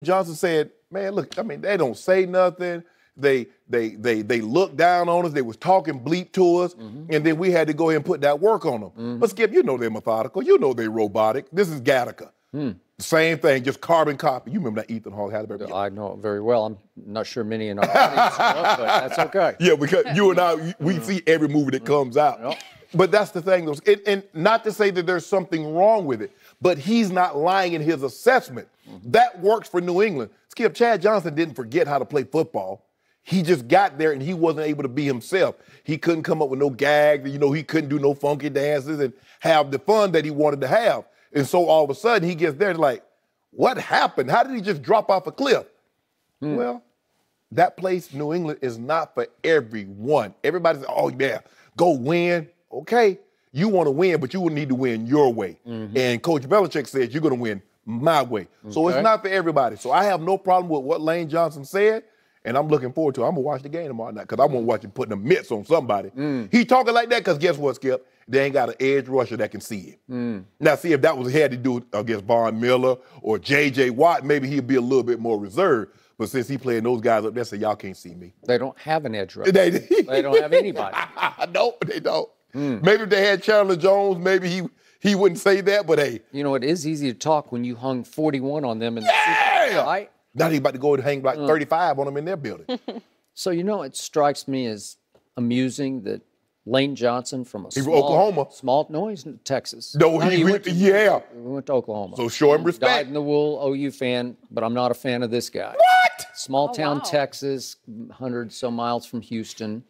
Johnson said, man, look, I mean, they don't say nothing. They looked down on us. They was talking bleep to us, and then we had to go ahead and put that work on them. But Skip, you know they're methodical. You know they're robotic. This is Gattaca. Same thing, just carbon copy. You remember that Ethan Hawke Halliburton? I know it very well. I'm not sure many in our audience know, but that's okay. Yeah, because you and I, we see every movie that comes out. Yep. But that's the thing, though. And not to say that there's something wrong with it, but he's not lying in his assessment. That works for New England. Skip, Chad Johnson didn't forget how to play football. He just got there and he wasn't able to be himself. He couldn't come up with no gags. You know, he couldn't do no funky dances and have the fun that he wanted to have. And so all of a sudden he gets there and like, what happened? How did he just drop off a cliff? Well, that place, New England, is not for everyone. Everybody says, oh, yeah, go win. Okay, you want to win, but you will need to win your way. And Coach Belichick says you're going to win my way. So it's not for everybody. So I have no problem with what Lane Johnson said, and I'm looking forward to it. I'm going to watch the game tomorrow night because I want to watch him putting a mitts on somebody. He talking like that because guess what, Skip? They ain't got an edge rusher that can see him. Now, see, if that was had to do against Von Miller or J.J. Watt, maybe he'd be a little bit more reserved. But since he playing those guys up there, so y'all can't see me. They don't have an edge rusher. They don't have anybody. No, they don't. Maybe if they had Chandler Jones, maybe he wouldn't say that, but hey. You know, it is easy to talk when you hung 41 on them in the Super Bowl, right? Now he's about to go and hang like 35 on them in their building. So, you know, it strikes me as amusing that Lane Johnson from a Oklahoma. No, he's in Texas. No, he went to Oklahoma. So show him respect. Dyed-in-the-wool OU fan, but I'm not a fan of this guy. What? Small town Texas, 100 so miles from Houston.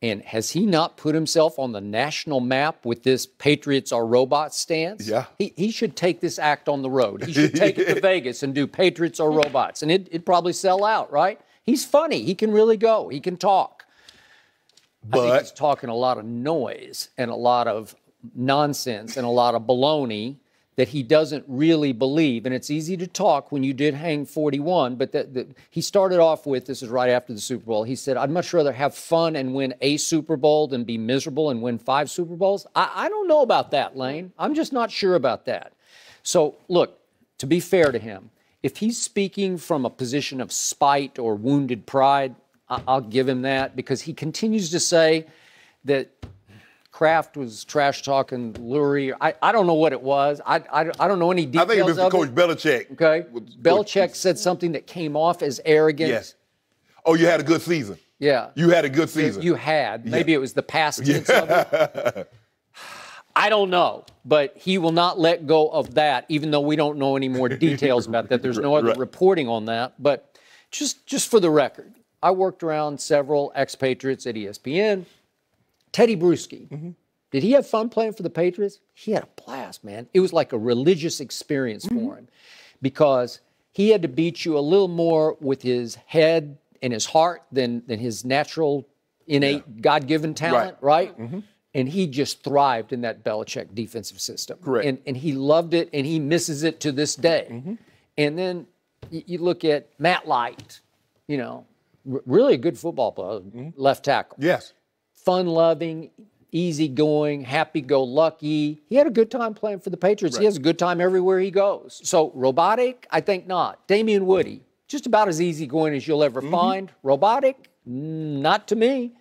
And has he not put himself on the national map with this Patriots are robots stance? Yeah. He should take this act on the road. He should take it to Vegas and do Patriots are robots. And it'd probably sell out, right? He's funny. He can really go. He can talk. But I think he's talking a lot of noise and a lot of nonsense and a lot of baloney that he doesn't really believe. And it's easy to talk when you did hang 41, but he started off with, this is right after the Super Bowl, he said, I'd much rather have fun and win a Super Bowl than be miserable and win 5 Super Bowls. I don't know about that, Lane. I'm just not sure about that. So, look, to be fair to him, if he's speaking from a position of spite or wounded pride, I'll give him that because he continues to say that Kraft was trash-talking Lurie. I don't know what it was. I don't know any details of it. I think it was Coach Belichick. Okay. Belichick said something that came off as arrogant. Yes. Oh, you had a good season. Yeah. You had a good season. You had. Maybe it was the past tense of it. I don't know, but he will not let go of that, even though we don't know any more details about that. There's no other reporting on that. But just for the record, I worked around several expatriates at ESPN. Teddy Bruschi, did he have fun playing for the Patriots? He had a blast, man. It was like a religious experience for him because he had to beat you a little more with his head and his heart than his natural, innate, God-given talent, right? And he just thrived in that Belichick defensive system. Correct. And he loved it, and he misses it to this day. And then you look at Matt Light, you know, really a good football player, left tackle. Yes. Fun-loving, easygoing, happy-go-lucky. He had a good time playing for the Patriots. He has a good time everywhere he goes. So robotic, I think not. Damian Woody, just about as easygoing as you'll ever find. Robotic, not to me.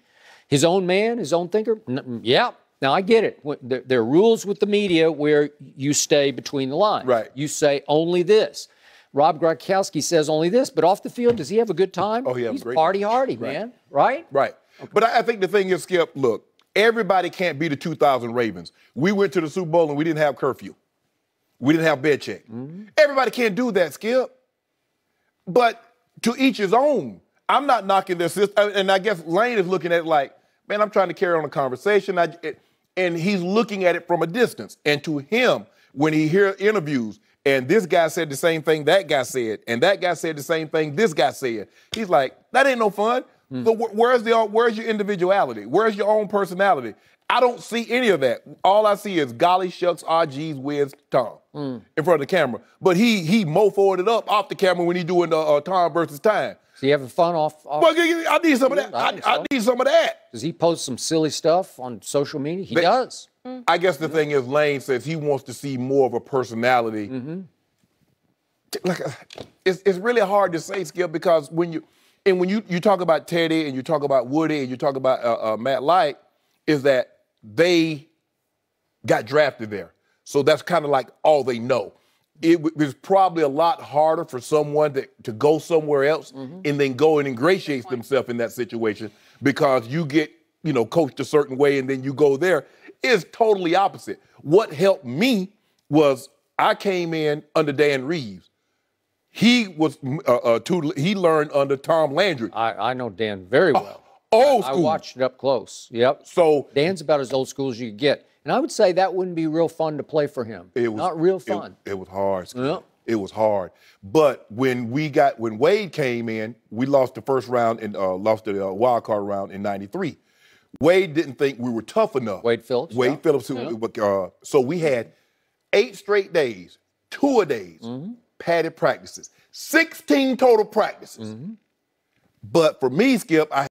His own man, his own thinker, yeah. Now, I get it. There are rules with the media where you stay between the lines. Right. You say only this. Rob Gronkowski says only this, but off the field, does he have a good time? Oh, he has He's a great party time. hardy, man. Right? Right. Okay. But I think the thing is, Skip, look, everybody can't be the 2000 Ravens. We went to the Super Bowl and we didn't have curfew. We didn't have bed check. Everybody can't do that, Skip. But to each his own. I'm not knocking their system. And I guess Lane is looking at it like, man, I'm trying to carry on a conversation. And he's looking at it from a distance. And to him, when he hears interviews, and this guy said the same thing that guy said, and that guy said the same thing this guy said, he's like, that ain't no fun. So where's your individuality? Where's your own personality? I don't see any of that. All I see is golly shucks, geez, whiz, Tom in front of the camera. But he mofoed it up off the camera when he doing the Tom versus Time. So you having fun off? Well, I need some of that. I need some of that. Does he post some silly stuff on social media? He does. I guess the thing is, Lane says he wants to see more of a personality. like it's really hard to say, Skip, because when you talk about Teddy and you talk about Woody and you talk about Matt Light, is that they got drafted there. So that's kind of like all they know. It was probably a lot harder for someone to go somewhere else and then go and ingratiate themselves in that situation, because you get, coached a certain way and then you go there. It's totally opposite. What helped me was I came in under Dan Reeves. He was he learned under Tom Landry. I know Dan very well. Old school. I watched it up close. Yep. So Dan's about as old school as you get. And I would say that wouldn't be real fun to play for him. It was not real fun. It was hard. Yep. It was hard. But when Wade came in, we lost the first round and lost the wild card round in '93. Wade didn't think we were tough enough. Wade Phillips. So we had 8 straight days, 2-a-days, padded practices, 16 total practices. But for me, Skip, I